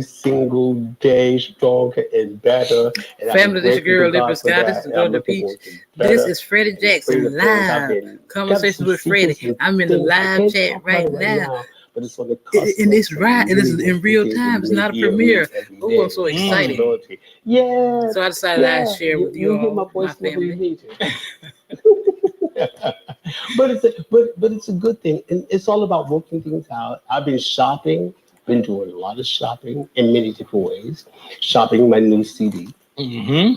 single day stronger and better. And Family, this your girl, Lippin Scott. This is and I'm the looking Peach. forward to This better. is Freddie And it's pretty Jackson things. I've live been got conversations some with Freddie. secrets and I'm in the things I live can't chat talk about right it now. but it's on the cusp And of it's some right. And this is really in real important time. things It's we not a hear premiere. every Oh, day. I'm so excited. Possibility. Yeah. So I decided I'd share with you You'll hear all, my my voice whether you family. need it. but it's a good thing, and it's all about working things out. I've been shopping, been doing a lot of shopping in many different ways. Shopping my new CD. Mm-hmm.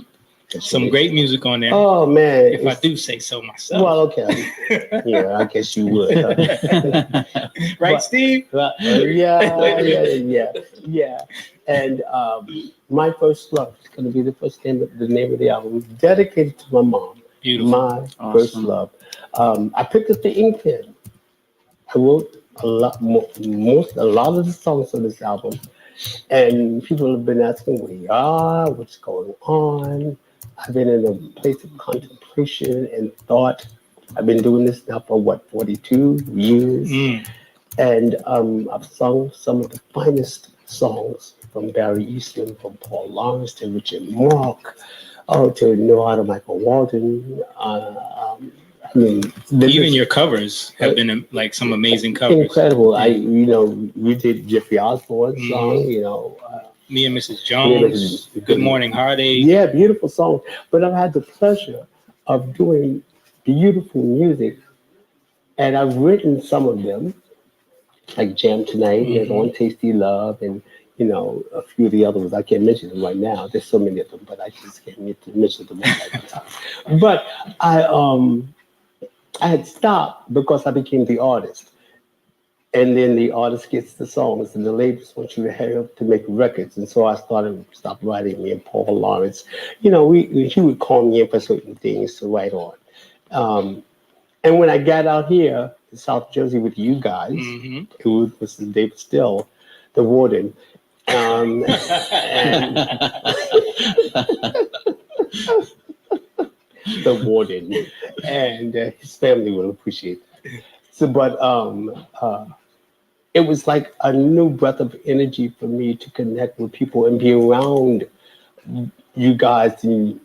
Some great music on there. Oh man! If I do say so myself. Well, okay. Yeah, I guess you would. Huh? Right, Steve? Yeah. And my first love is going to be the name of the album, dedicated to my mom. Beautiful. My first love. I picked up the ink pen. I wrote a lot of the songs on this album, and people have been asking where you are, what's going on. I've been in a place of contemplation and thought. I've been doing this now for 42 years, and I've sung some of the finest songs from Barry Eastman, from Paul Lawrence to Richard Mark, to Noah Michael Walden. I mean, even your covers have been like some amazing covers. Incredible. We did Jeffrey Osborne's song. Me and Mrs. Jones. Good Morning Heartache. Yeah, beautiful song. But I've had the pleasure of doing beautiful music, and I've written some of them, like Jam Tonight, and One Tasty Love, and a few of the other ones. I can't mention them right now. There's so many of them, but I just can't mention them all at the time. But I had stopped because I became the artist. And then the artist gets the songs, and the labels want you to have to make records. And so I stopped writing. Me and Paul Lawrence, he would call me in for certain things to write on. And when I got out here in South Jersey with you guys, who was David Still, the warden, and the warden, and his family will appreciate that. So, but it was like a new breath of energy for me to connect with people and be around you guys, the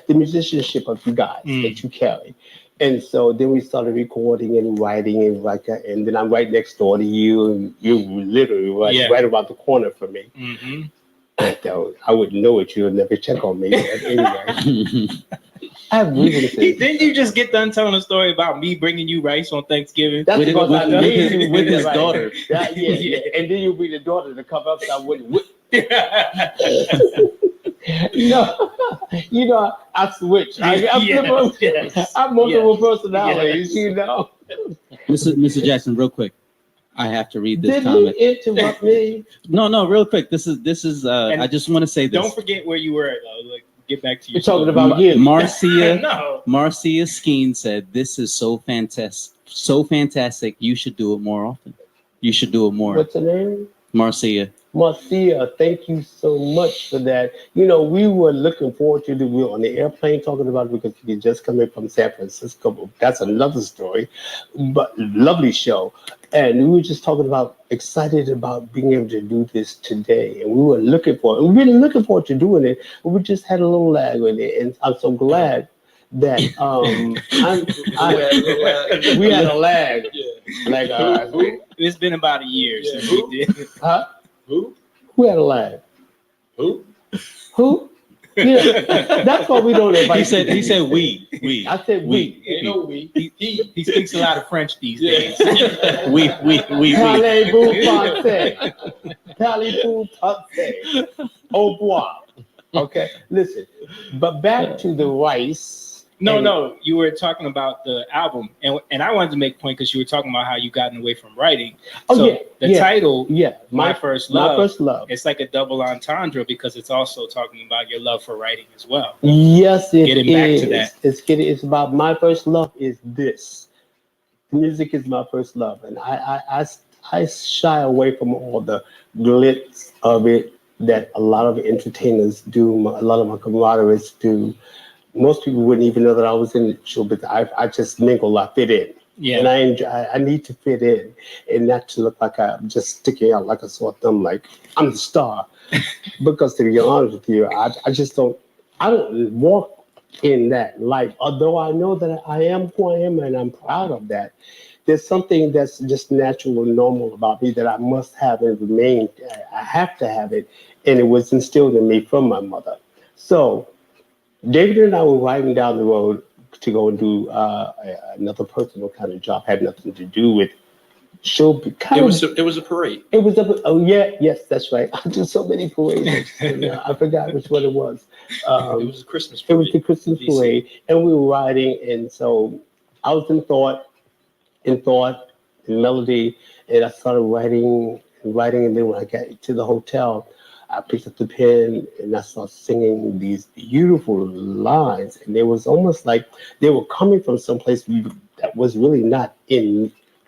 musicianship of you guys that you carry. And so then we started recording and writing, and then I'm right next door to you, and you're literally right around the corner from me. I wouldn't know it. You would never check on me. But anyway. I have reason to say. Didn't you just get done telling a story about me bringing you rice on Thanksgiving? That's because I made you with his daughter. Yeah. And then you bring the daughter to come up, so I wouldn't whip. I switch. I'm multiple personalities, Mr. Jackson, real quick. I have to read this Didn't comment. you interrupt me? No, real quick. This is I just want to say this. Don't forget where you were, though. Like, get back to you. You're talking about you. Marcia. No. Marcia Skeen said, "This is so fantastic. You should do it more often. You should do it more." What's her name? Marcia. Marcia, thank you so much for that. We were looking forward to we were on the airplane talking about it because you just coming from San Francisco. That's another story, but lovely show. And we were just excited about being able to do this today. And we were looking forward. We've been looking forward to doing it, but we just had a little lag with it. And I'm so glad that we had a lag. It's been about a year since we did. Huh? Who had a lag? Who? Yeah, that's why we don't invite. He said we. I said we. Ain't no we. He speaks a lot of French these days. We. Parlez-vous français? Parlez-vous français? Au revoir. Okay, listen. But back to the rice. No, you were talking about the album, and I wanted to make a point because you were talking about how you gotten away from writing. The title, My First Love. It's like a double entendre because it's also talking about your love for writing as well. Yes, it Getting back to that. It's about my first love is this. Music is my first love, and I shy away from all the glitz of it that a lot of entertainers do, a lot of my camaraderies do. Most people wouldn't even know that I was in the show, but I just mingle, I fit in. Yeah. And I enjoy, I need to fit in and not to look like I'm just sticking out like a sore thumb, like I'm the star. Because to be honest with you, I just I don't walk in that light. Although I know that I am who I am and I'm proud of that. There's something that's just natural and normal about me that I must have and remain. I have to have it. And it was instilled in me from my mother. So David and I were riding down the road to go and do another personal kind of job. Had nothing to do with show. It was a parade. It was yes, that's right. I do so many parades. I forgot which one it was. It was a Christmas It parade. was the Christmas parade, and we were riding, and so I was in thought, in melody, and I started writing, and then when I got to the hotel, I picked up the pen and I started singing these beautiful lines, and it was almost like they were coming from someplace that was really not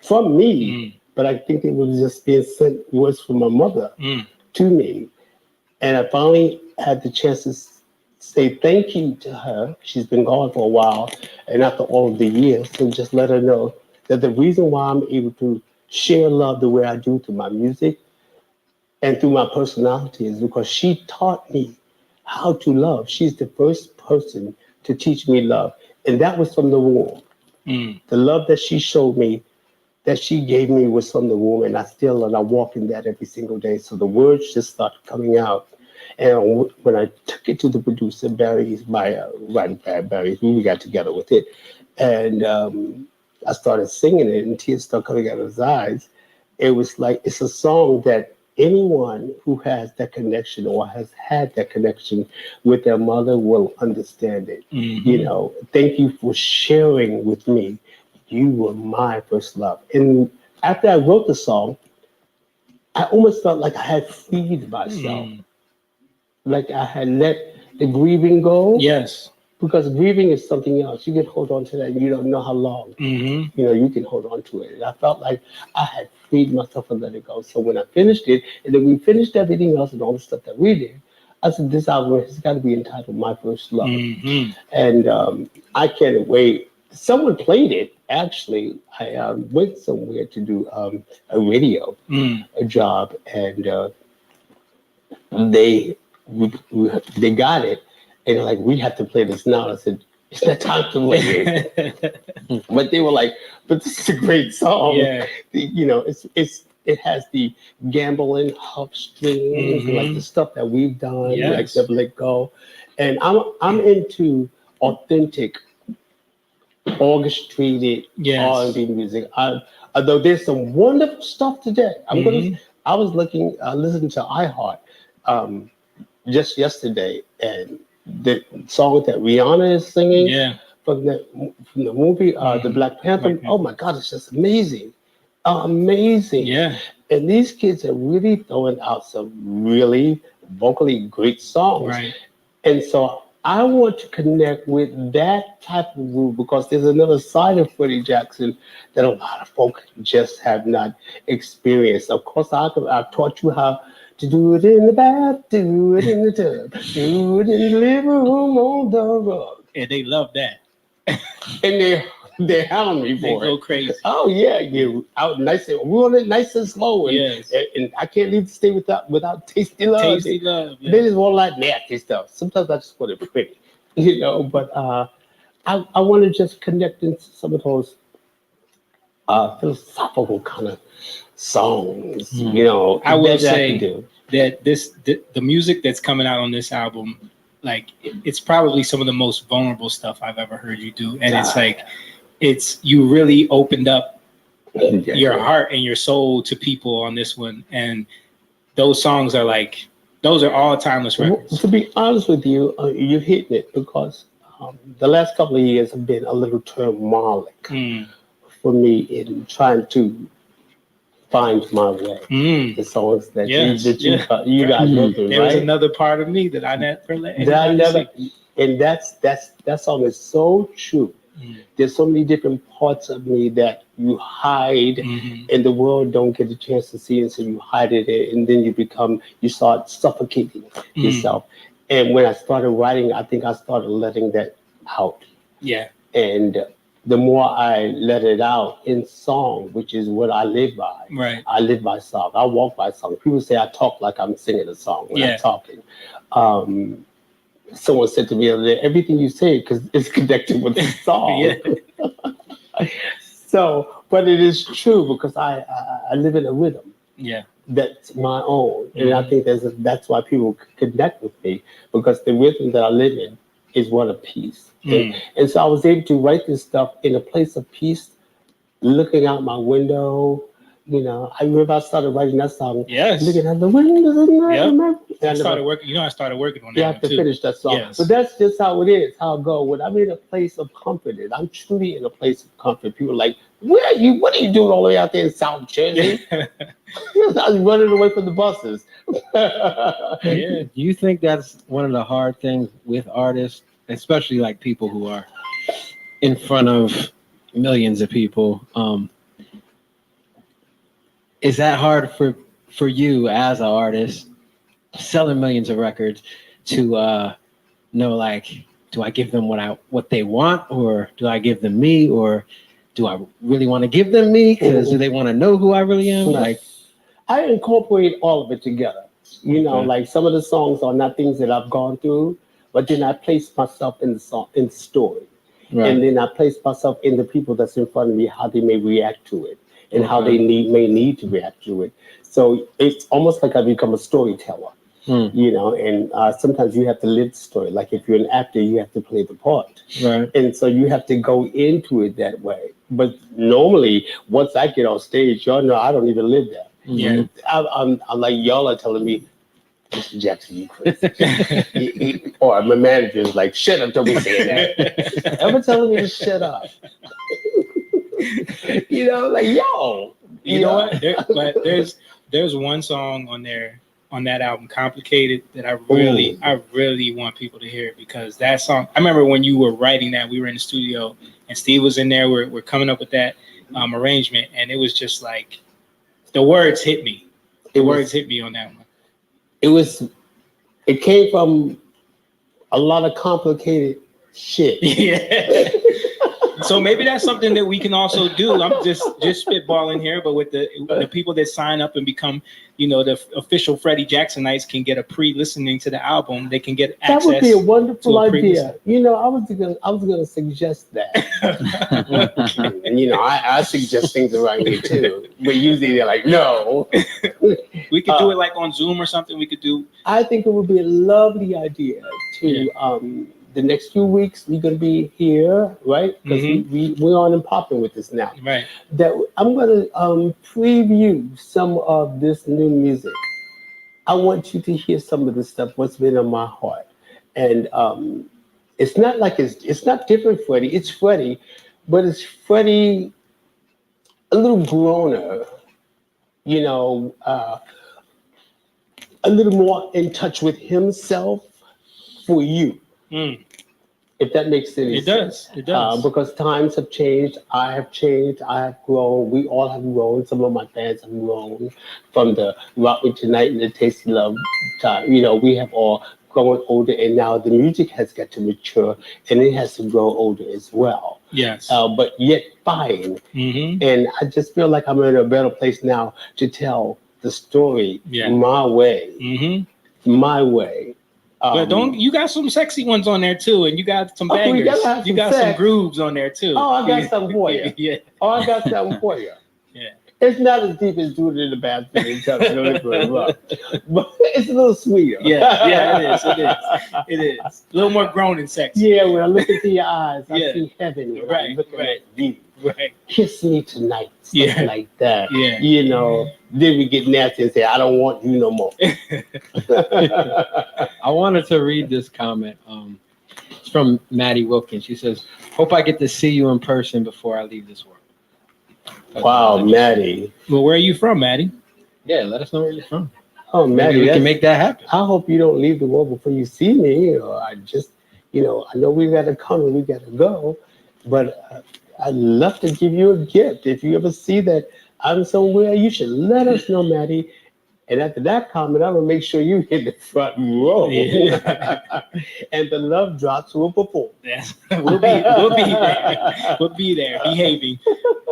from me, but I think it was just being sent words from my mother to me, and I finally had the chance to say thank you to her. She's been gone for a while, and after all of the years, so just let her know that the reason why I'm able to share love the way I do through my music and through my personality is because she taught me how to love. She's the first person to teach me love. And that was from the womb. The love that she showed me, that she gave me was from the womb. And I walk in that every single day. So the words just started coming out. And when I took it to the producer, Barry, we got together with it. And I started singing it and tears started coming out of his eyes. It was like, it's a song that anyone who has that connection or has had that connection with their mother will understand it. Thank you for sharing with me. You were my first love. And after I wrote the song, I almost felt like I had freed myself. Like I had let the grieving go. Yes. Because grieving is something else. You can hold on to that and you don't know how long. You can hold on to it. And I felt like I had freed myself and let it go. So when I finished it, and then we finished everything else and all the stuff that we did, I said, this album has got to be entitled My First Love. And I can't wait. Someone played it, actually. I went somewhere to do a radio job, and they got it. And they're like, we have to play this now. I said, it's not time to play it. But they were like, but this is a great song. Yeah. It has the gambling huff strings, like the stuff that we've done, like Never Let Go. And I'm into authentic, orchestrated R&B music. Although there's some wonderful stuff today. I was listening to iHeart just yesterday, and the song that Rihanna is singing from the movie, the Black Panther. Oh my God, it's just amazing. Amazing. Yeah. And these kids are really throwing out some really vocally great songs. Right. And so I want to connect with that type of group because there's another side of Freddie Jackson that a lot of folk just have not experienced. Of course, I've taught you how to do it in the bath, do it in the tub, do it in the living room on the rug. And they love that. And they're hounding me for it. They go crazy. Oh yeah, out nice and we want it nice and slow. And, and I can't leave the state without tasty love. Tasty love. They just want a lot of nasty stuff. Sometimes I just want it pretty, But I want to just connect into some of those philosophical kind of songs. I will say that the music that's coming out on this album, like it's probably some of the most vulnerable stuff I've ever heard you do, and it's like you really opened up your heart and your soul to people on this one, and those songs are all timeless records. To be honest with you, you're hitting it because the last couple of years have been a little turmoilic for me in trying to find my way. The songs that you guys go through. There was another part of me that I never let see. And that song is so true. There's so many different parts of me that you hide and the world don't get a chance to see, and so you hide it, and then you start suffocating yourself. And when I started writing, I think I started letting that out. Yeah. And the more I let it out in song, which is what I live by. Right. I live by song. I walk by song. People say I talk like I'm singing a song when I'm talking. Someone said to me the other day, everything you say because it's connected with the song. So, but it is true because I live in a rhythm. Yeah. That's my own, and I think that's why people connect with me, because the rhythm that I live in is one of peace. And so I was able to write this stuff in a place of peace, looking out my window. You know, I remember I started writing that song. Yes. Looking at the windows of night. I started working. You know, I started working on that. You have to finish that song. Yes. But that's just how it is, how I go. When I'm in a place of comfort, and I'm truly in a place of comfort, people are like, where are you? What are you doing all the way out there in South Jersey? I was running away from the buses. Do you think that's one of the hard things with artists, especially like people who are in front of millions of people? Is that hard for you as an artist selling millions of records to know, like, do I give them what they want, or do I give them me, or do I really want to give them me because do they want to know who I really am? Like, I incorporate all of it together. You know, like some of the songs are not things that I've gone through, but then I place myself in the song, in the story, and then I place myself in the people that's in front of me, how they may react to it, and how they may need to react to it. So it's almost like I become a storyteller. You know, and sometimes you have to live the story. Like if you're an actor, you have to play the part. And so you have to go into it that way. But normally, once I get on stage, y'all know I don't even live that. I'm like, y'all are telling me, Mr. Jackson, you crazy. Or my manager is like, shut up, don't be saying that. Ever telling me to shut up. You know, like, yo. You know what? But there's one song on there, on that album, Complicated, that I really want people to hear, because that song, I remember when you were writing that, we were in the studio and Steve was in there, we're coming up with that arrangement, and it was just like, the words hit me. The words hit me on that one. It came from a lot of complicated shit. Yeah. So maybe that's something that we can also do. I'm just spitballing here, but with the people that sign up and become, you know, the official Freddie Jacksonites can get a pre-listening to the album. They can get access. That would be a wonderful idea. You know, I was gonna suggest that. And, you know, I suggest things around here too, but usually they're like, no. We could do it like on Zoom or something. We could do. I think it would be a lovely idea to. The next few weeks we're gonna be here, right? Because we're on and popping with this now. Right. That I'm gonna preview some of this new music. I want you to hear some of the stuff, what's been on my heart, and it's not like it's not different, Freddie. It's Freddie, but it's Freddie a little growner, you know, a little more in touch with himself for you. If that makes any sense. It does. Because times have changed. I have changed. I have grown. We all have grown. Some of my fans have grown from the Rock Me Tonight and the Tasty Love time. You know, we have all grown older, and now the music has got to mature, and it has to grow older as well. Yes. But yet fine. And I just feel like I'm in a better place now to tell the story my way. My way. But you got some sexy ones on there too, and you got some bangers. You got some grooves on there too. Oh, I got something for you. Yeah. Oh, I got something for you. Yeah. It's not as deep as doing it in the bathroom, but it's a little sweeter. Yeah, it is. A little more grown and sexy. Yeah, when I look into your eyes, I see heaven. When I'm looking at you. Right. Kiss me tonight. Something like that. Yeah. You know, then we get nasty and say, I don't want you no more. I wanted to read this comment. It's from Maddie Wilkins. She says, hope I get to see you in person before I leave this world. Wow, Maddie. Well, where are you from, Maddie? Yeah, let us know where you're from. Oh, Maddie, we can make that happen. I hope you don't leave the world before you see me. Or I just, you know, I know we got to come and we got to go, but I'd love to give you a gift. If you ever see that I'm somewhere, you should let us know, Maddie. And after that comment, I'm gonna make sure you hit the front row. Yeah. And the love drops will perform. Yes. We'll be there. We'll be there, behaving.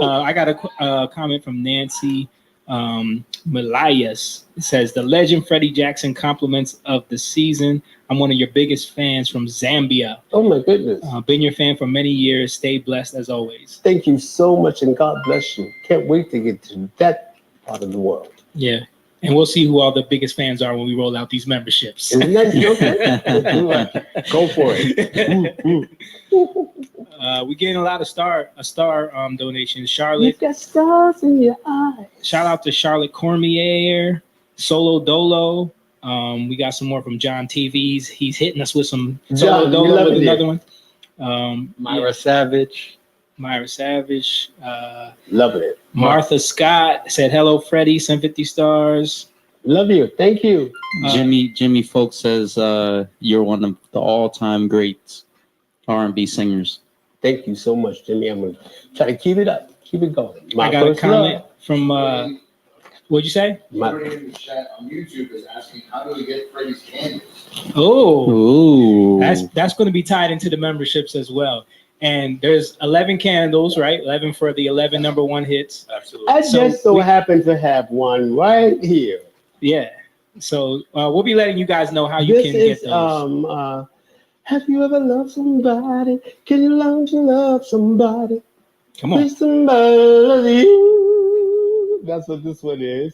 I got a comment from Nancy Malayas. It says, the legend Freddie Jackson compliments of the season. I'm one of your biggest fans from Zambia. Oh my goodness. Been your fan for many years. Stay blessed as always. Thank you so much, and God bless you. Can't wait to get to that part of the world. Yeah. And we'll see who all the biggest fans are when we roll out these memberships. Isn't that okay? Go for it. We're getting a lot of star donations. Charlotte. You got stars in your eyes. Shout out to Charlotte Cormier, Solo Dolo. We got some more from John TVs. He's hitting us with some Solo Dolo with another one. Myra Savage. Myra Savage. Loving it. Martha Scott said, hello, Freddie. Sent 50 stars. Love you. Thank you. Jimmy Folk says you're one of the all-time great R&B singers. Thank you so much, Jimmy. I'm gonna try to keep it up. Keep it going. I got a comment from what'd you say? Somebody in the chat on YouTube is asking, how do we get Freddie's candles? Oh, that's going to be tied into the memberships as well. And there's 11 candles, right? 11 for the 11 number one hits. Absolutely. I just so happen to have one right here. Yeah. So we'll be letting you guys know how you can get those. Have you ever loved somebody? Can you learn to love somebody? Come on. With somebody. That's what this one is.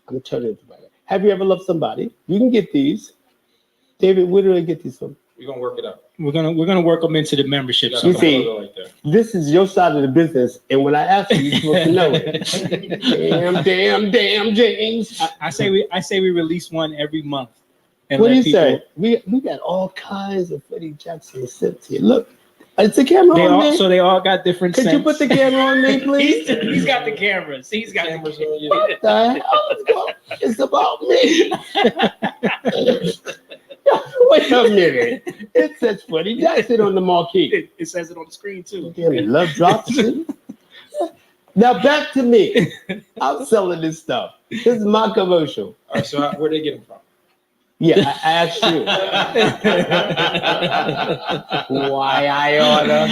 I'm turning it back. Have you ever loved somebody? You can get these. David, where do I get these from? We're gonna work it out. We're gonna work them into the membership. You see, this is your side of the business, and when I ask you, you're supposed to know it. damn, James. I say we release one every month. What do you say? We got all kinds of Freddie Jackson scents here. Look, it's the camera on me. So they all got different Could scents. you put the camera on me, please? He's got the cameras. He's got cameras. What the hell? It's about me. Wait a minute. It says Freddie Jackson on the marquee. It says it on the screen too. Damn, love drops. Now back to me. I'm selling this stuff. This is my commercial. All right, so where they get them from? Yeah, I asked you. Why I order?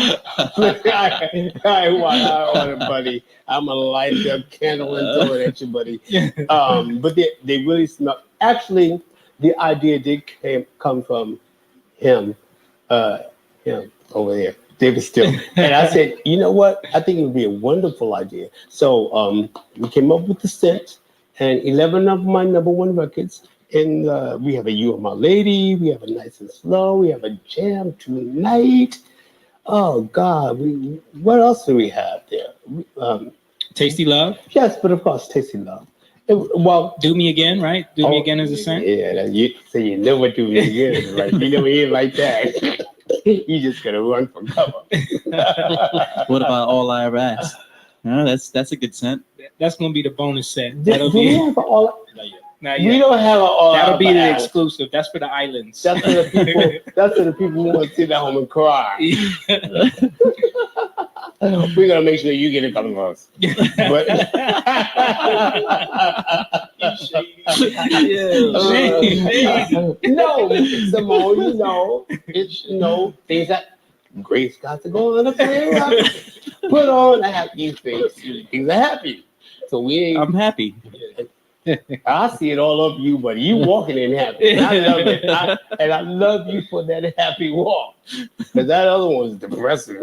Why I order, buddy. I'm gonna light the candle and throw it at you, buddy. But they really smell. Actually, the idea did come from him over there, David Still. And I said, you know what? I think it would be a wonderful idea. So we came up with the scent and 11 of my number one records. And we have a You Are My Lady. We have a Nice and Slow. We have a Jam Tonight. Oh, God. What else do we have there? Tasty Love? Yes, but of course, Tasty Love. Well, Do Me Again, right? Do Me Again is a scent? Yeah, so you never do me again. Like, you never hear like that. You just got to run for cover. What about All I Ever Ask? That's a good scent. That's going to be the bonus set. We don't have an all. That'll be the exclusive. That's for the islands. That's for the people. That's for the people who want to sit at home and cry. We're gonna make sure you get a couple of us. But no, Simone, it's things that Grace got to go on the put on a happy face. Things are happy. So I'm happy. I see it all over you, buddy. You walking in happy. And I love it. And I love you for that happy walk. Because that other one's depressing.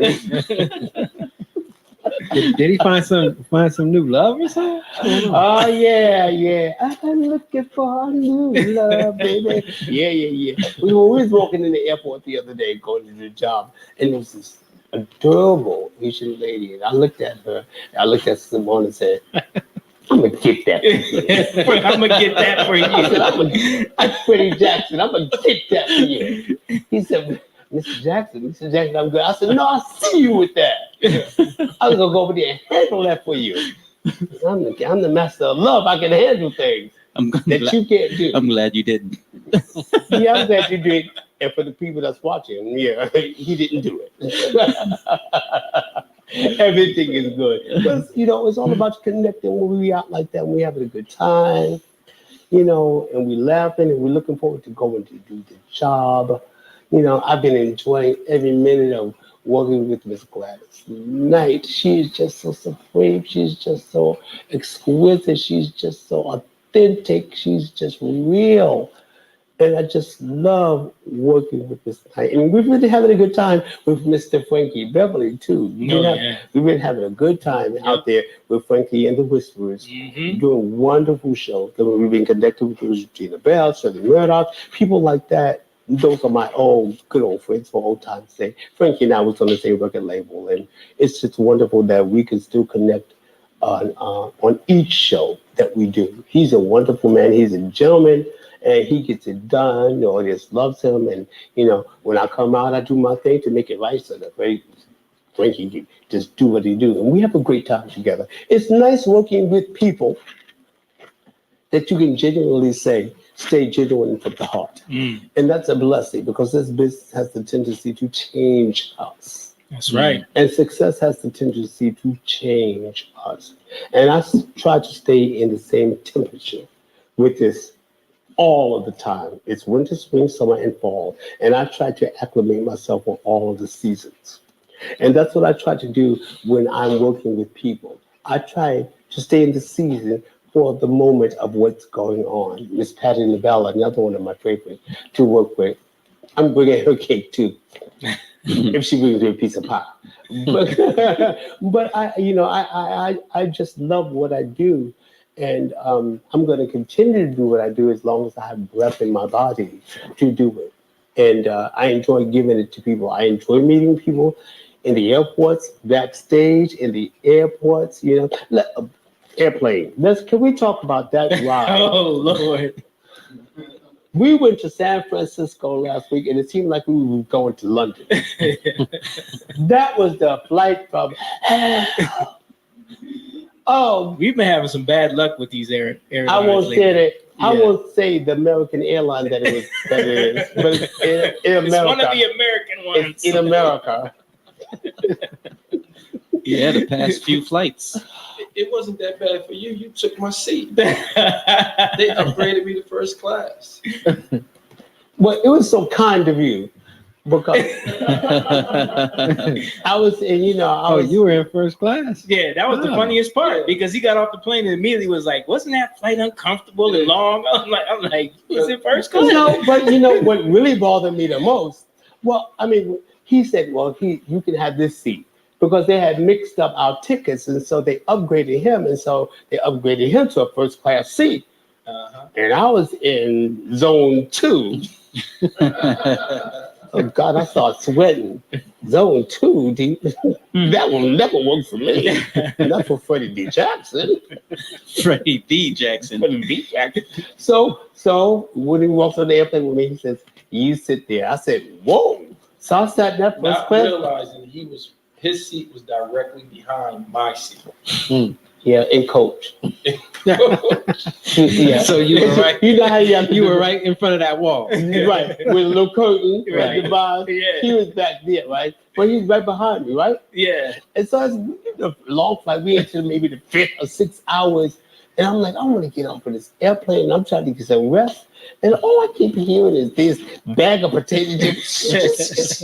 Did he find some new love or something? Oh yeah. I'm looking for a new love, baby. Yeah. We was walking in the airport the other day going to the job, and there was this adorable Asian lady, and I looked at her. I looked at Simone and said, I'm gonna get that. I'm gonna get that for you. I'm Freddie Jackson. I'm gonna get that for you. He said, Mr. Jackson, I'm good. I said, no, I see you with that. I was gonna go over there and handle that for you. I'm the master of love. I can handle things you can't do. I'm glad you did. Yeah, I'm glad you did. And for the people that's watching, yeah, he didn't do it. Everything is good. But, it's all about connecting when we out like that, when we having a good time. you know, and we laughing and we're looking forward to going to do the job. You know, I've been enjoying every minute of working with Miss Gladys Knight. She is just so supreme. She's just so exquisite. She's just so authentic. She's just real. And I just love working with Miss Knight. And we've been having a good time with Mr. Frankie Beverly, too. We've been having a good time out there with Frankie and the Whisperers, doing wonderful shows. We've been connected with Regina Bell, Shirley Murdoch, people like that. Those are my good old friends for old time's sake. Frankie and I was on the same record label, and it's just wonderful that we can still connect on each show that we do. He's a wonderful man. He's a gentleman. And he gets it done. The audience loves him. And, you know, when I come out, I do my thing to make it right so that Frankie can just do what he do. And we have a great time together. It's nice working with people that you can genuinely say, stay genuine from the heart. And that's a blessing because this business has the tendency to change us. That's right. And success has the tendency to change us. And I try to stay in the same temperature with this all of the time. It's winter, spring, summer, and fall. And I try to acclimate myself with all of the seasons. And that's what I try to do when I'm working with people. I try to stay in the season for the moment of what's going on. Miss Patty LaBelle, another one of my favorites to work with. I'm bringing her cake too, if she brings me a piece of pie. But I just love what I do. And I'm going to continue to do what I do as long as I have breath in my body to do it. And I enjoy giving it to people. I enjoy meeting people in the airports, backstage, in the airports, you know, airplane. Can we talk about that ride? Oh, Lord. We went to San Francisco last week, and it seemed like we were going to London. That was the flight from... Oh, we've been having some bad luck with these airlines. I won't say that. I won't say the American airline that it is, but it's in America. It's one of the American ones. It's in America. Yeah, the past few flights. It wasn't that bad for you. You took my seat. They upgraded me to first class. Well, it was so kind of you. Because I was, and you know, you were in first class. Yeah, that was the funniest part because he got off the plane and immediately was like, "Wasn't that flight uncomfortable and long?" I'm like, he was in first class. No, but you know what really bothered me the most? Well, I mean, he said, "Well, you can have this seat." Because they had mixed up our tickets, and so they upgraded him, and so they upgraded him to a first class seat. And I was in zone 2. Oh God, I started sweating. Zone 2, that will never work for me. Not for Freddie D. Jackson. Freddie D. Jackson. Freddie D. Jackson. So when he walks on the airplane with me, he says, "You sit there." I said, "Whoa." So I sat there first Not class. realizing his seat was directly behind my seat. Yeah, in coach. Yeah. So you were right. You know how you were right in front of that wall. Right, with a little curtain at the bottom. Yeah. He was back there, right? But he's right behind me, right? Yeah. And so it's a long flight. We into maybe the 5th or 6 hours. And I'm like, I want to get off of this airplane. And I'm trying to get some rest. And all I keep hearing is this bag of potato chips.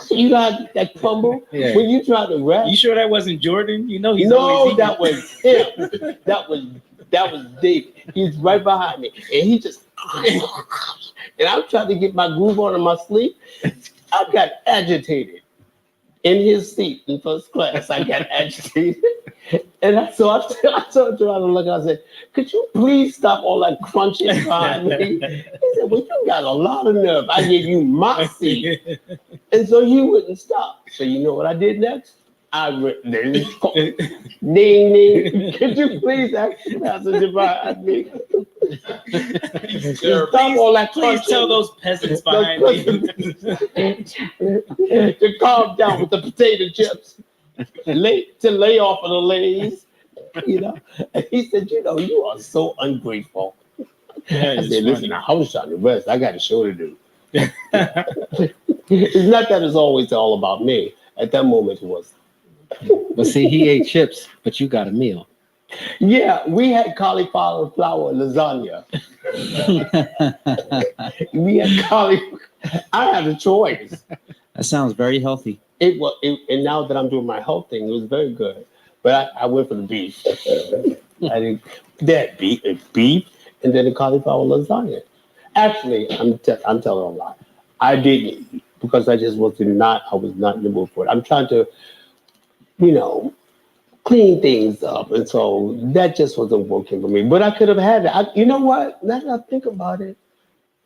You got that crumble? Yeah. When you try to rest. You sure that wasn't Jordan? You know he's No, always that was him. That was Dave. He's right behind me. And he just and I'm trying to get my groove on in my sleep. I got agitated in his seat in first class. I got agitated. And so I told her, I said, "Could you please stop all that crunching behind me?" He said, "Well, you got a lot of nerve. I gave you my seat." And so he wouldn't stop. So you know what I did next? I went, ding, ding. Could you please ask the passenger behind me? Stop all that Please crunching. tell those peasants behind me to calm down with the potato chips. Lay off of the Lays, you know. And he said, "You know, you are so ungrateful." I said, "Listen, I was trying to rest. I got a show to do." It's not that it's always all about me. At that moment, it was. But see, he ate chips, but you got a meal. Yeah, we had cauliflower lasagna. We had cauliflower. I had a choice. That sounds very healthy. It was, and now that I'm doing my health thing, it was very good. But I went for the beef. I did that beef, and then the cauliflower lasagna. Actually, I'm telling a lie. I didn't eat because I just was not in the mood for it. I'm trying to, clean things up, and so that just wasn't working for me. But I could have had it. You know what? Now that I think about it,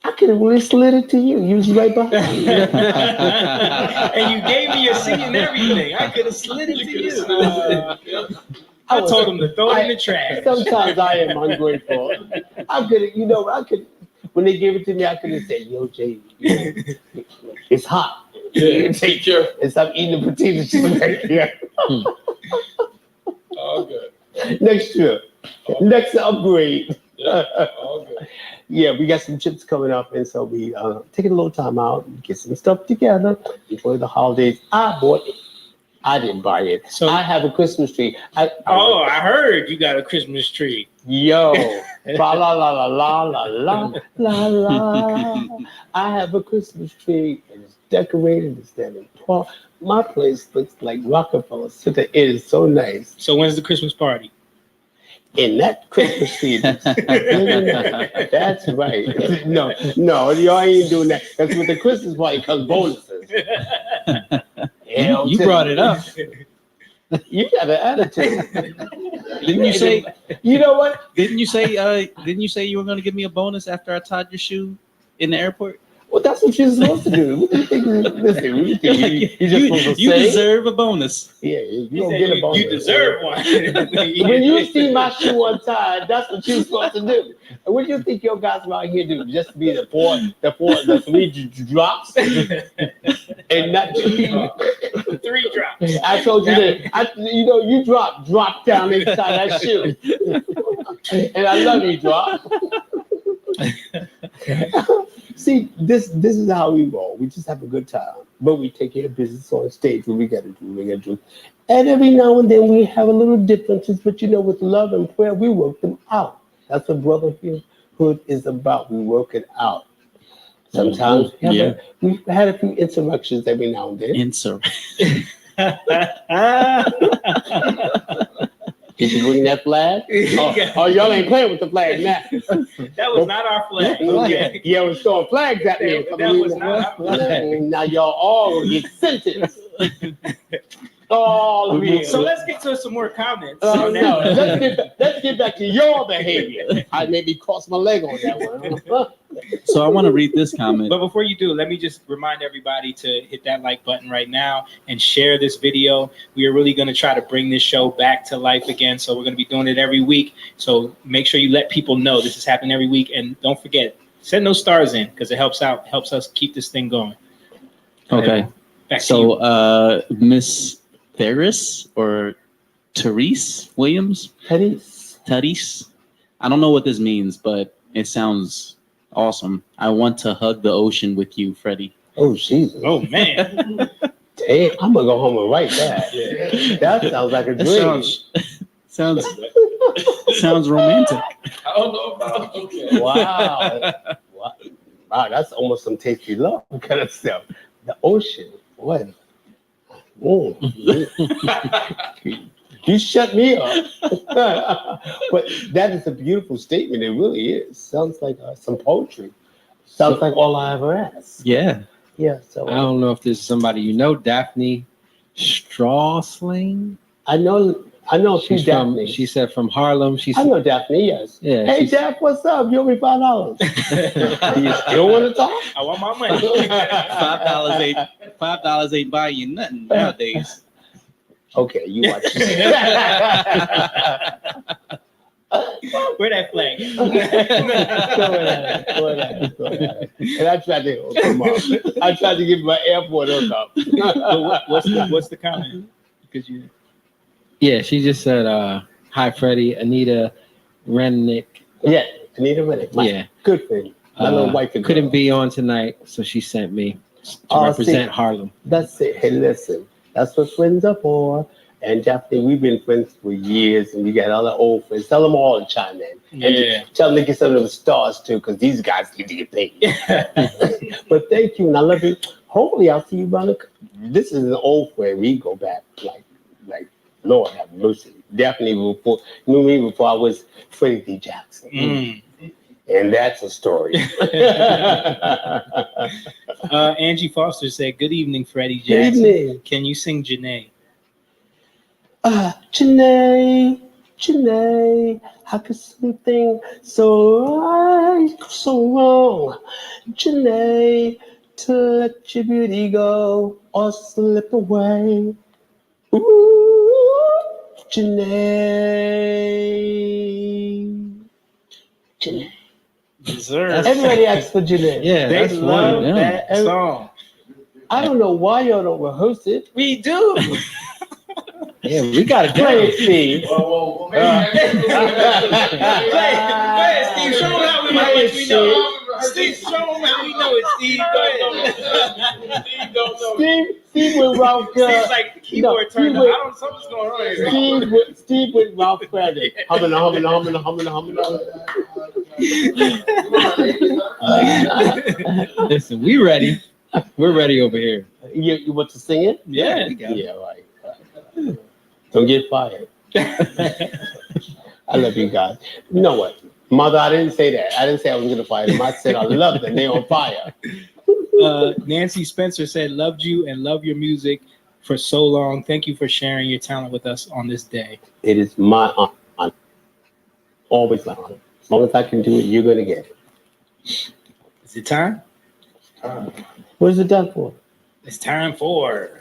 I could have really slid it to you. You was right behind me. And you gave me your seat and everything. I could have slid it to you. I told him to throw it in the trash. Sometimes I am ungrateful. I could, when they gave it to me, I could have said, "Yo, Jay, it's hot. Take care." And stop eating the potato chips right here. All good. Next year, next upgrade. Yeah, all good. Yeah, we got some trips coming up, and so we taking a little time out, get some stuff together, enjoy the holidays. I bought it. I didn't buy it. So I have a Christmas tree. I heard you got a Christmas tree. Yo, la la la la la la la la. I have a Christmas tree, and it's decorated. It's standing tall. My place looks like Rockefeller Center. It is so nice. So when's the Christmas party? In that Christmas tree. That's right. No, y'all ain't doing that. That's what the Christmas party comes bonuses. You brought it up. You got an attitude. Didn't you say? You know what? Didn't you say you were going to give me a bonus after I tied your shoe in the airport? Well, that's what you're supposed to do. What do you think? Listen, you deserve a bonus. Yeah, you don't get a bonus. You deserve one. When you see my shoe untied, that's what you're supposed to do. And what do you think your guys around here do? Just be the three drops, and not 3 drops. I told you that. You drop down inside that shoe, and I love you, drop. See, this is how we roll. We just have a good time, but we take care of business on stage. What we got to do, And every now and then we have a little differences, but with love and prayer, we work them out. That's what brotherhood is about. We work it out. Sometimes we've had a few insurrections every now and then. Did you bring that flag? Oh, y'all ain't playing with the flag now. That was not our flag. Okay. Yeah, we're throwing flags at me. That was not our flag. Now y'all all get sentenced. All of you. So let's get to some more comments. No, let's get back to your behavior. I maybe crossed my leg on that one. So I want to read this comment. But before you do, let me just remind everybody to hit that like button right now and share this video. We are really going to try to bring this show back to life again. So we're going to be doing it every week. So make sure you let people know this is happening every week. And don't forget, send those stars in because it helps us keep this thing going. Okay. So Miss Therese or Therese Williams? Therese. I don't know what this means, but it sounds awesome. I want to hug the ocean with you, Freddie. Oh, Jesus. Oh, man. Damn, I'm going to go home and write that. Yeah. That sounds like a dream. Sounds romantic. I don't know about okay. Wow, that's almost some tasty love kind of stuff. The ocean, what? You shut me up. But that is a beautiful statement. It really is. Sounds like some poetry. Sounds like all I ever asked. Yeah. Yeah. So I don't know if there's somebody Daphne Strausling. I know she's Daphne. She said from Harlem. I know Daphne, yes. Yeah, hey, Daph, what's up? You owe me $5. You don't want to talk? I want my money. $5 ain't buying you nothing nowadays. Okay, you watch. Where that flag? And I tried to come on. I tried to give my airport hookup. What's the comment? Because you. Yeah, she just said, "Hi, Freddie, Anita Rennick." Yeah, Anita Rennick. Yeah, good thing. My little wife couldn't be on tonight, so she sent me to represent Harlem. That's it. Hey, listen, that's what friends are for. And definitely, we've been friends for years, and we got other old friends. Tell them all to chime in. Yeah. And tell them to get some of those stars too, because these guys need to get paid. But thank you, and I love you. Hopefully, I'll see you around. This is an old friend. We go back like Lord have mercy. Definitely before knew me before I was Freddie Jackson. And that's a story. Angie Foster said, "Good evening, Freddie Jackson. Good evening. Can you sing Janae?" Janae, how could something so right, so wrong? Janae, to let your beauty go or slip away. Ooh, Janae. Everybody asks for Janae. Yeah, They that's love funny. that song. I don't know why y'all don't rehearse it. We do. Yeah, we gotta Play it, Steve. Well, Play it, Steve. Show them how we know it. We know. Steve, show them how we know it, Steve. Go ahead. Steve don't know. Steve with Ralph. Steve's like the keyboard turned on. Something's going on here. Steve with Ralph Freddie. Humming. Listen, we ready. We're ready over here. You want to sing it? Yeah. Yeah, right. Don't get fired. I love you guys. You know what? Mother, I didn't say that. I didn't say I was going to fire them. I said I love them. They're on fire. Nancy Spencer said, "Loved you and love your music for so long. Thank you for sharing your talent with us on this day." It is my honor. Always my honor. As long as I can do it, you're going to get it. Is it time? What is it done for? It's time for...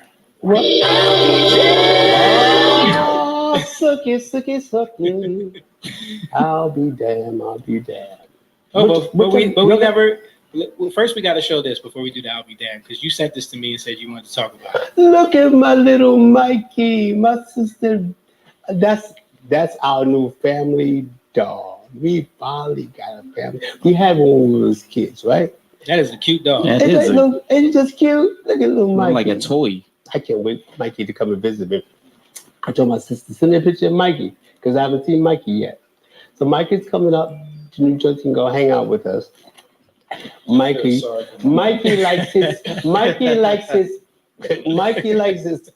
What? Oh, suck it. I'll be damned. But we never... First, we got to show this before we do the I'll be damned, because you sent this to me and said you wanted to talk about it. Look at my little Mikey, my sister. That's our new family dog. We finally got a family. We had one when we was kids, right? That is a cute dog. Ain't it just cute? Look at little Mikey. Like a toy. I can't wait for Mikey to come and visit me. I told my sister, send me a picture of Mikey, because I haven't seen Mikey yet. So Mikey's coming up to New Jersey and go hang out with us. Mikey likes his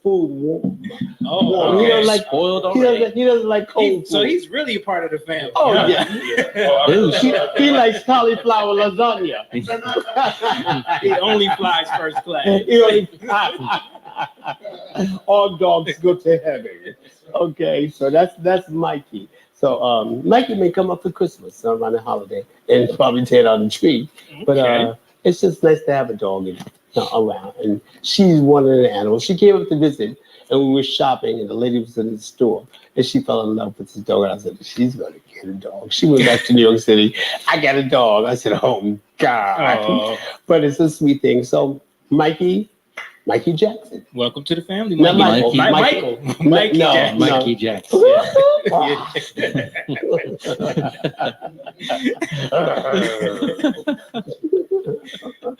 food warm. Oh, He okay. doesn't like Spoiled already. he doesn't like cold food. So he's really a part of the family. Oh yeah. He likes cauliflower lasagna. He only flies first class. All dogs go to heaven. Okay, so that's Mikey. So Mikey may come up for Christmas around the holiday and probably tear down the tree. But it's just nice to have a dog around. And she's one of the animals. She came up to visit and we were shopping and the lady was in the store and she fell in love with the dog. And I said, she's going to get a dog. She went back to New York City. I got a dog. I said, oh God. Oh. But it's a sweet thing. So Mikey Jackson. Welcome to the family. Not Michael. Mikey Jackson. Mikey Jackson.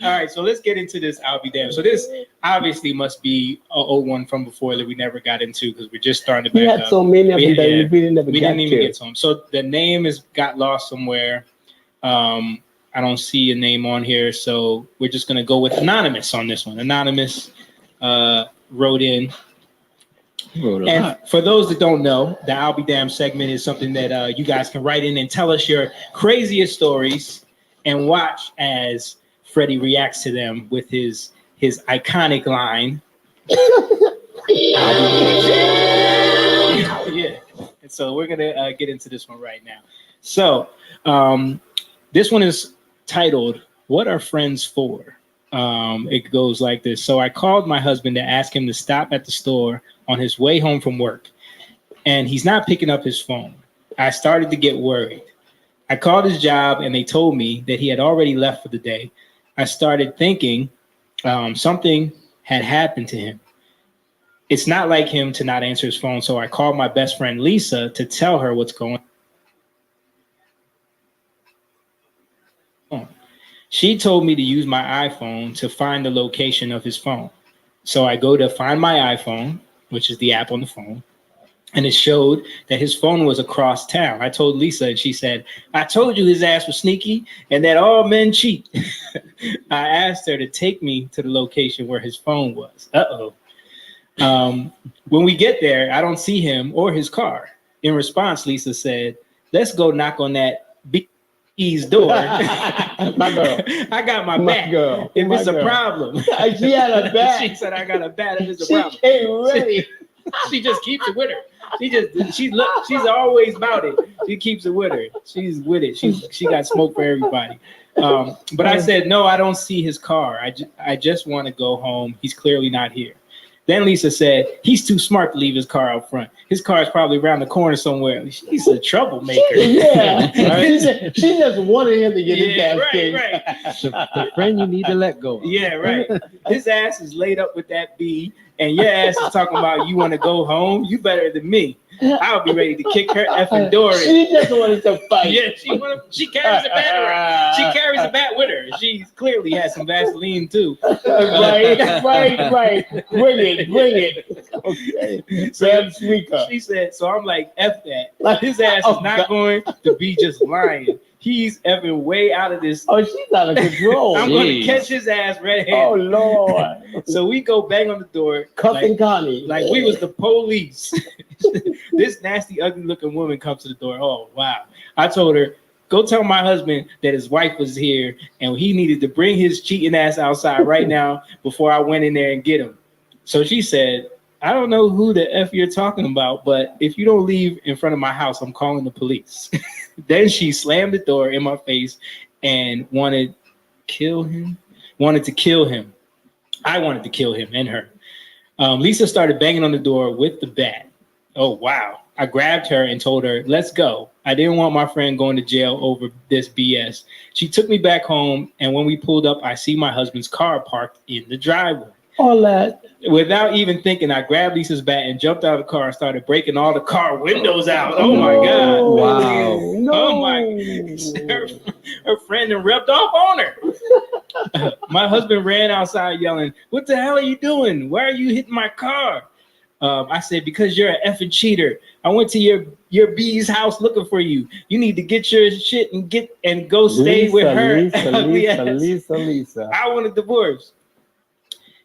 All right, so let's get into this I'll be damned. So this obviously must be an old one from before that we never got into because we're just starting to back We had up. so many of them that Yeah. we didn't even get to them. So the name got lost somewhere. I don't see a name on here, so we're just gonna go with Anonymous on this one. Anonymous wrote in. And for those that don't know, the I'll Be Damned segment is something that you guys can write in and tell us your craziest stories and watch as Freddie reacts to them with his iconic line. Yeah. And so we're gonna get into this one right now. So this one is titled, "What Are Friends For?" It goes like this. So I called my husband to ask him to stop at the store on his way home from work, and he's not picking up his phone. I started to get worried. I called his job, and they told me that he had already left for the day. I started thinking something had happened to him. It's not like him to not answer his phone, so I called my best friend Lisa to tell her what's going on. She told me to use my iPhone to find the location of his phone. So I go to find my iPhone, which is the app on the phone. And it showed that his phone was across town. I told Lisa, and she said, I told you his ass was sneaky and that all men cheat. I asked her to take me to the location where his phone was. When we get there, I don't see him or his car. In response, Lisa said, let's go knock on that B's door. My girl. I got my back. Girl. If it's a problem. She had a bat. She said, I got a bat if it's a problem. She came ready. She just keeps it with her. She's always about it. She keeps it with her. She's with it. She got smoke for everybody. But I said, no, I don't see his car. I just want to go home. He's clearly not here. Then Lisa said, he's too smart to leave his car out front. His car is probably around the corner somewhere. She's a troublemaker. Yeah. Right? She just wanted him to get his ass kicked. Right. The friend you need to let go of. Yeah, right. His ass is laid up with that B, and your ass is talking about you want to go home. You better than me. I'll be ready to kick her effing door in. She just wanted to fight. Yeah, she carries a bat around. She carries a bat with her. She clearly has some Vaseline too. Right. Bring it. Okay. So she said, so I'm like, F that. His ass is not going to be just lying. He's effing way out of this. Oh, she's out of control. I'm going to catch his ass red-handed. Oh, Lord. So we go bang on the door. Cuffing Connie. Like we was the police. This nasty, ugly-looking woman comes to the door. Oh, wow. I told her, go tell my husband that his wife was here and he needed to bring his cheating ass outside right now before I went in there and get him. So she said, I don't know who the F you're talking about, but if you don't leave in front of my house, I'm calling the police. Then she slammed the door in my face and wanted to kill him. I wanted to kill him and her. Lisa started banging on the door with the bat. Oh, wow. I grabbed her and told her, let's go. I didn't want my friend going to jail over this BS. She took me back home, and when we pulled up, I see my husband's car parked in the driveway. All that. Without even thinking, I grabbed Lisa's bat and jumped out of the car and started breaking all the car windows out. Oh, my God. Wow. No. Oh, my. Her friend and rubbed off on her. My husband ran outside yelling, what the hell are you doing? Why are you hitting my car? I said, because you're an effing cheater. I went to your B's house looking for you. You need to get your shit and go stay with her. Lisa. I want a divorce.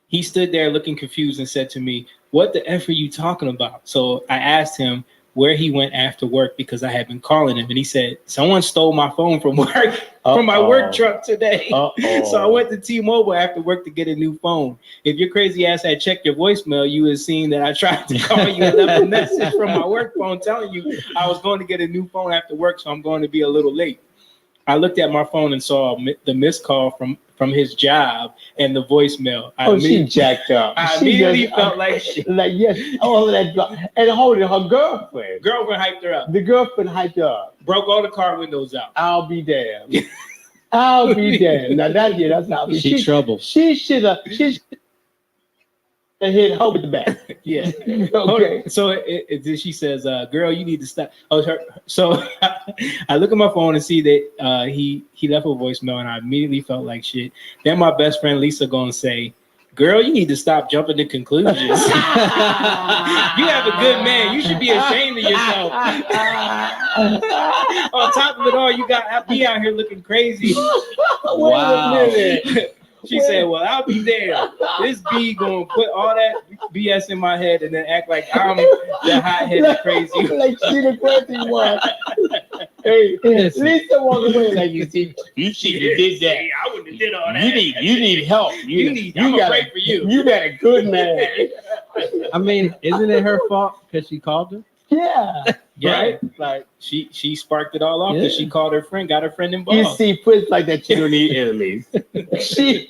He stood there looking confused and said to me, what the F are you talking about? So I asked him where he went after work because I had been calling him. And he said, someone stole my phone from work, from my work truck today. So I went to T-Mobile after work to get a new phone. If your crazy ass had checked your voicemail, you would have seen that I tried to call you and left a message from my work phone telling you I was going to get a new phone after work, so I'm going to be a little late. I looked at my phone and saw the missed call from his job and the voicemail. She jacked up. I immediately felt like shit. Like, yes, all of that. And holding her girlfriend. Girlfriend hyped her up. The girlfriend hyped her up. Broke all the car windows out. I'll be damned. I'll be damned. Now that's how she trouble. She should have hit her with the bat. Yeah. Okay. So she says, girl, you need to stop. So I look at my phone and see that he left a voicemail, and I immediately felt like shit. Then my best friend Lisa gonna say, girl, you need to stop jumping to conclusions. You have a good man. You should be ashamed of yourself. On top of it all, you got me out here looking crazy. Wow. She said, well, I'll be damned. This B gonna put all that BS in my head and then act like I'm the hot-headed crazy. Like she the crazy one. Hey, Lisa walked away like you did that. I wouldn't have did all that. You need help. I'm gonna pray for you. You got a good man. I mean, isn't it her fault because she called her? Yeah. Right? Like she sparked it all off because she called her friend, got her friend involved. You see, Prst like that, you don't need enemies. she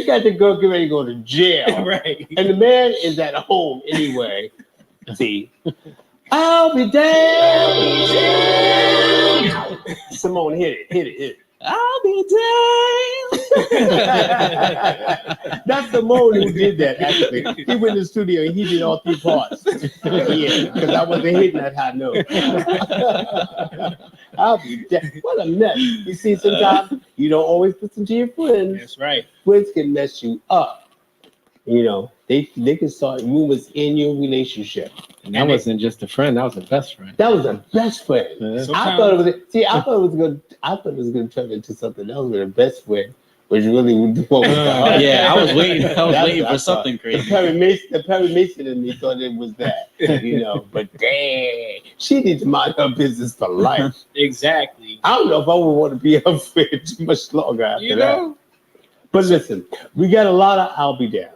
got the girl get ready to go to jail. Right. And the man is at home anyway. See. I'll be damned. Simone, hit it. I'll be damned. That's Simone who did that, actually. He went to the studio and he did all three parts. Yeah, because I wasn't hitting that high note. I'll be damned. What a mess. You see, sometimes you don't always listen to your friends. That's right. Friends can mess you up. You know, They could start rumors in your relationship. And that wasn't just a friend, that was a best friend. That was a best friend. Yeah. I thought it was gonna turn into something else with a best friend, which really would yeah, I was waiting for something crazy. The Perry Mason in me thought it was that, but dang, she needs to mind her business for life. Exactly. I don't know if I would want to be her friend too much longer after that. But listen, we got a lot of I'll be down.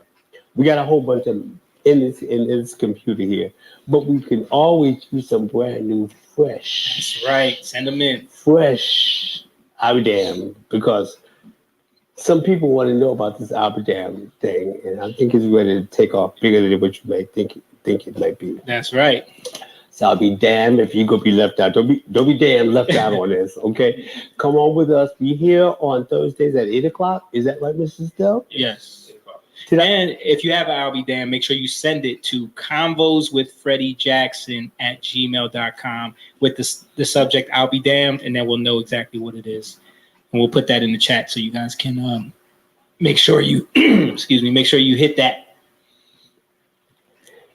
We got a whole bunch of in this computer here, but we can always use some brand new fresh. That's right. Send them in. Fresh I'll be damned, because some people want to know about this I'll be damned thing, and I think it's ready to take off bigger than what you may think it might be. That's right. So I'll be damned if you're gonna be left out. Don't be damn left out on this, okay? Come on with us. Be here on Thursdays at 8:00. Is that right, Mrs. Dell? Yes. And if you have an I'll be damned, make sure you send it to convoswithfreddiejackson@gmail.com with the subject I'll be damned, and then we'll know exactly what it is. And we'll put that in the chat so you guys can make sure you make sure you hit that.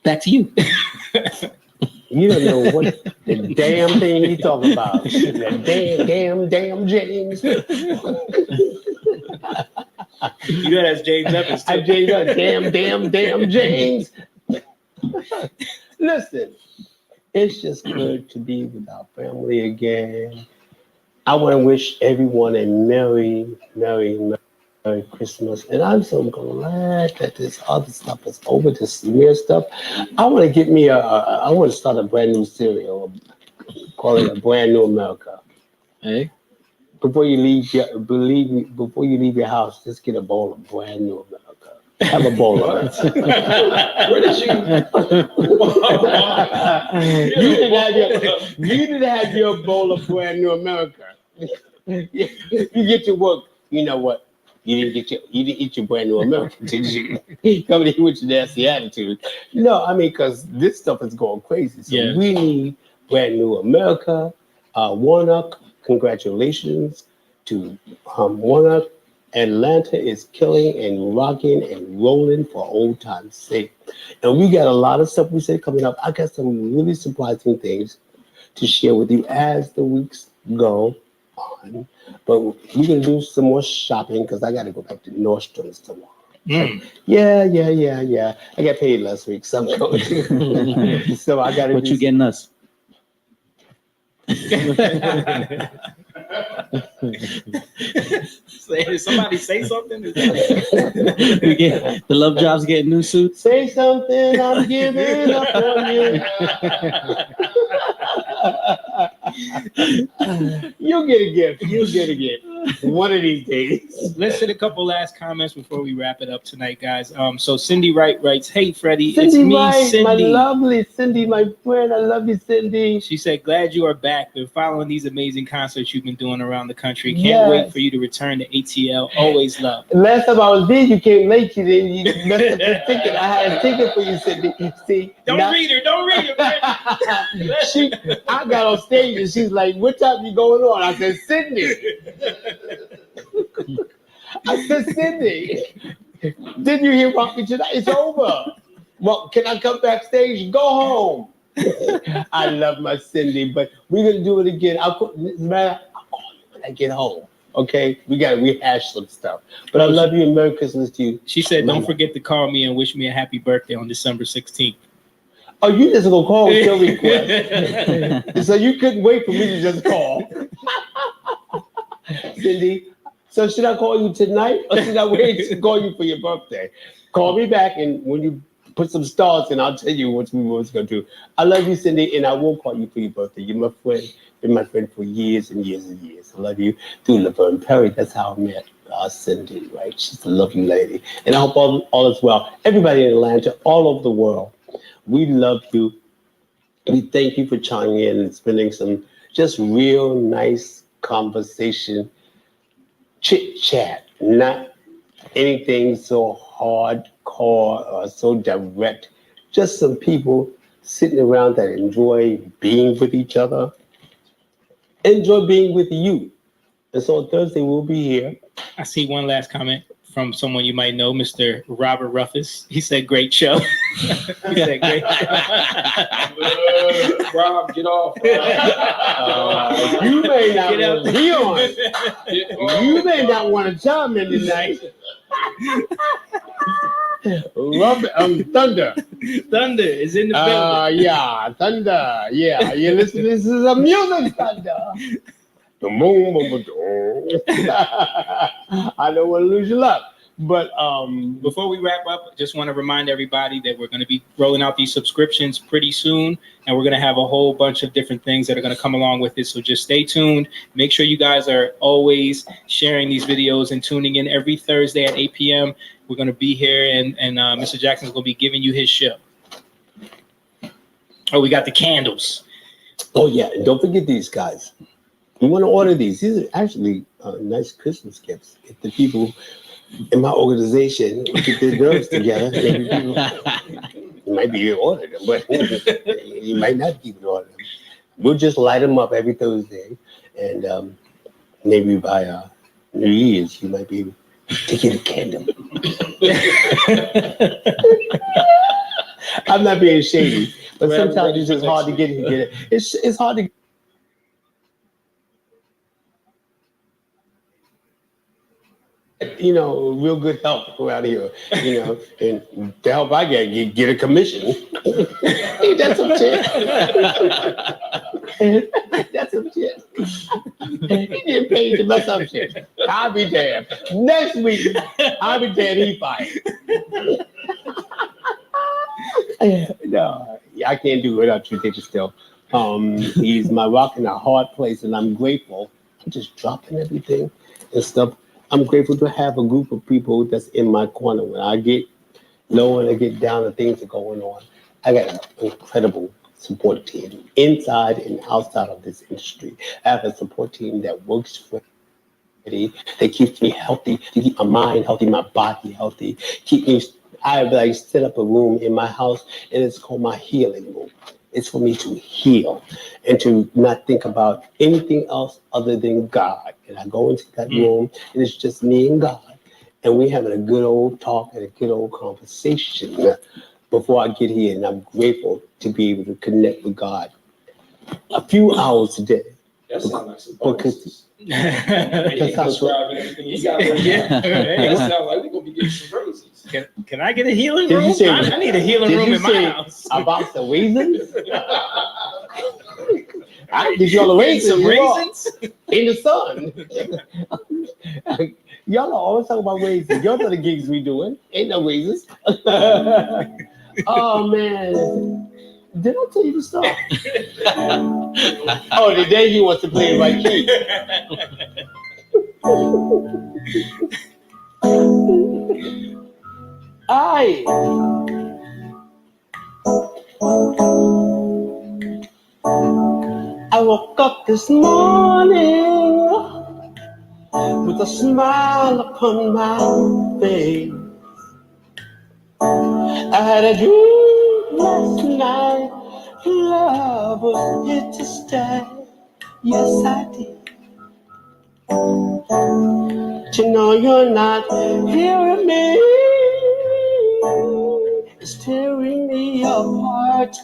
Back to you. You don't know what the damn thing you talking about. That damn James. You know that's James Evans too. Damn James. Listen, it's just good to be with our family again. I want to wish everyone a Merry Christmas. And I'm so glad that this other stuff is over, this smear stuff. I want to get me I want to start a brand new cereal, call it a Brand New America. Hey? Before you leave your house, just get a bowl of Brand New America. Have a bowl of it. Where did you didn't have your bowl of Brand New America. You get to work. You know what? You didn't eat your Brand New America, did you? Coming here with your nasty attitude. No, I mean, because this stuff is going crazy. So we need Brand New America. Warnock, congratulations to Warnock. Atlanta is killing and rocking and rolling for old time's sake. And we got a lot of stuff we said coming up. I got some really surprising things to share with you as the weeks go on. But we're going to do some more shopping because I got to go back to Nordstrom's tomorrow. Yeah. I got paid last week, so I'm going. So I got to. What you getting us? Somebody say something. The Love Jobs getting new suits. Say something, I'm giving up on you. You'll get a gift. One of these days. Let's hit a couple last comments before we wrap it up tonight, guys. So Cindy Wright writes, "Hey Freddie, Cindy it's me, Wright, Cindy. My lovely Cindy, my friend. I love you, Cindy." She said, "Glad you are back. Been following these amazing concerts you've been doing around the country. Can't wait for you to return to ATL. Always love." Last time I was there, you came late. You messed up your ticket. I had a ticket for you, Cindy. See, don't read her. I got on stage and she's like, "What time you going on?" I said, "Sydney." I said, "Sydney, didn't you hear about me tonight? It's over. Well, can I come backstage? Go home." I love my Cindy, but we're gonna do it again. I'll call you when I get home. Okay, we gotta rehash some stuff. But I love you and Merry Christmas to you. She said, "Don't forget to call me and wish me a happy birthday on December 16th. Oh, you just gonna call with your request. So you couldn't wait for me to just call. Cindy, so should I call you tonight or should I wait to call you for your birthday? Call me back, and when you put some stars in, I'll tell you what we was gonna do. I love you, Cindy, and I will call you for your birthday. You're my friend. Been my friend for years and years and years. I love you through Laverne Perry. That's how I met Cindy, right? She's a lovely lady. And I hope all is well. Everybody in Atlanta, all over the world, we love you. We thank you for chiming in and spending some just real nice conversation, chit chat, not anything so hardcore or so direct. Just some people sitting around that enjoy being with each other, enjoy being with you. And so on Thursday, we'll be here. I see one last comment. from someone you might know, Mr. Robert Ruffus. He said, "Great show." He said, "Great show." Rob, get off. You may not want to be on. You may not want to chime in tonight. Thunder. Thunder is in the building. Yeah, Thunder. Yeah, you listen. This is a music thunder. The moon. I don't want to lose your luck. But before we wrap up, just want to remind everybody that we're going to be rolling out these subscriptions pretty soon, and we're going to have a whole bunch of different things that are going to come along with it. So just stay tuned. Make sure you guys are always sharing these videos and tuning in every Thursday at 8 p.m. We're going to be here, and Mr. Jackson's going to be giving you his show. Oh, we got the candles. Oh yeah, and don't forget these guys. You want to order these. These are actually nice Christmas gifts. If the people in my organization get their nerves together, maybe people, you might be able to order them, but you might not keep it order them. We'll just light them up every Thursday, and maybe by New Year's you might be able to get a candle. I'm not being shady, but sometimes it's just hard to get it. It's hard to. You know, real good help around here. You know, and the help I get a commission. That's some shit. That's some shit. He didn't pay to mess up shit. I'll be damned. Next week, I'll be damned. He fired. No, I can't do it without you, David. Still, he's my rock in a hard place, and I'm grateful. I'm just dropping everything and stuff. I'm grateful to have a group of people that's in my corner. When I get low and I get down and things are going on, I got an incredible support team inside and outside of this industry. I have a support team that works for me, that keeps me healthy, to keep my mind healthy, my body healthy, keep me. I set up a room in my house, and it's called my healing room. It's for me to heal and to not think about anything else other than God. And I go into that room, and it's just me and God. And we're having a good old talk and a good old conversation before I get here. And I'm grateful to be able to connect with God a few hours a day. That sounds like some bonuses. That sounds like we're gonna be getting some raises. Can I get a healing room? I need a healing room in my house. About the raisins? I give y'all a raisin. Some raisins in the sun. Y'all are always talking about raisins. Y'all know the gigs we doing. Ain't no raisins. Oh man. Did I tell you the story? Oh, the day he wants to play the right key. I woke up this morning with a smile upon my face. I had a dream last night, love was here to stay. Yes, I did. But you know you're not hearing me. It's tearing me apart.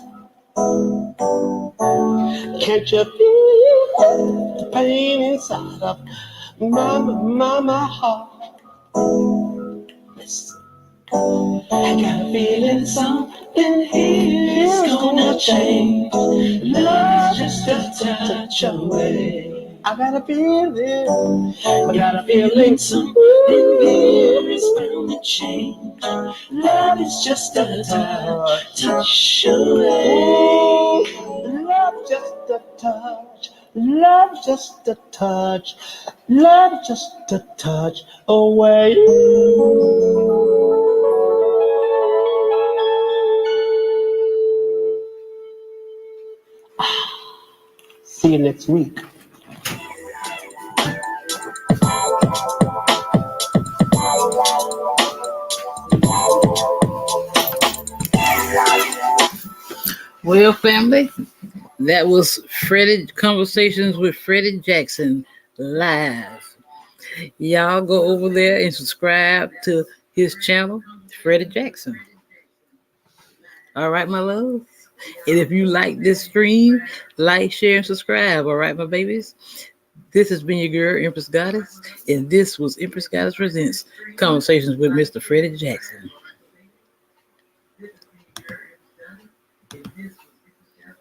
Can't you feel the pain inside of my heart? Listen. I got a feeling something here is gonna change. Love just a touch away. I got a feeling, something here is gonna change. Love is just a touch away. Love just a touch. Love just a touch. Love just a touch away. See you next week. Well, family, that was Freddie Conversations with Freddie Jackson live. Y'all go over there and subscribe to his channel, Freddie Jackson. All right, my love. And if you like this stream, like, share, and subscribe. All right, my babies. This has been your girl, Empress Goddess, and this was Empress Goddess Presents Conversations with Mr. Freddie Jackson.